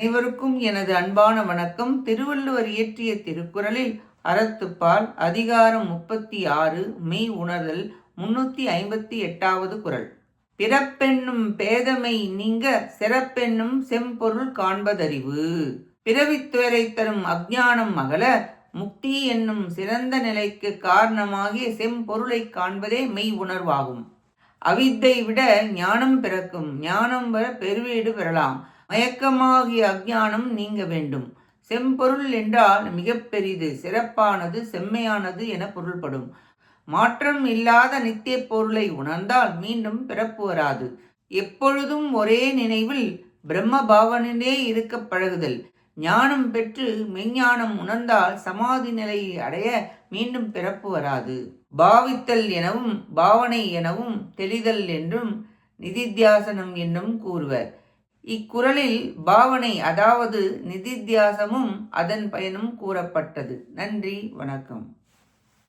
அனைவருக்கும் எனது அன்பான வணக்கம். திருவள்ளுவர் இயற்றிய திருக்குறளில் அறத்துப்பால் அதிகாரம் 36 மெய் உணர்தல் 358வது குறள். பிறப்பென்னும் பேதமை நீங்க சிறப்பென்னும் செம்பொருள் காண்பதறிவு. பிறவித்துயரை தரும் அஞ்ஞானம் அகல முக்தி என்னும் சிறந்த நிலைக்கு காரணமாகிய செம்பொருளை காண்பதே மெய் உணர்வாகும். அவித்தை விட ஞானம் பிறக்கும். ஞானம் வர பெருவீடு பெறலாம். மயக்கமாகிய அஞ்ஞானம் நீங்க வேண்டும். செம்பொருள் என்றால் மிக பெரிது, சிறப்பானது, செம்மையானது என பொருள்படும். மாற்றம் இல்லாத நித்திய பொருளை உணர்ந்தால் மீண்டும் பிறப்பு வராது. எப்பொழுதும் ஒரே நினைவில் பிரம்ம பாவனிலே இருக்க பழகுதல். ஞானம் பெற்று மெஞ்ஞானம் உணர்ந்தால் சமாதி நிலையை அடைய மீண்டும் பிறப்பு வராது. பாவித்தல் எனவும் பாவனை எனவும் தெளிதல் என்றும் நிதித்தியாசனம் என்றும் கூறுவர். இக்குறளில் பாவனை அதாவது நிதித்தியாசமும் அதன் பயனும் கூறப்பட்டது. நன்றி, வணக்கம்.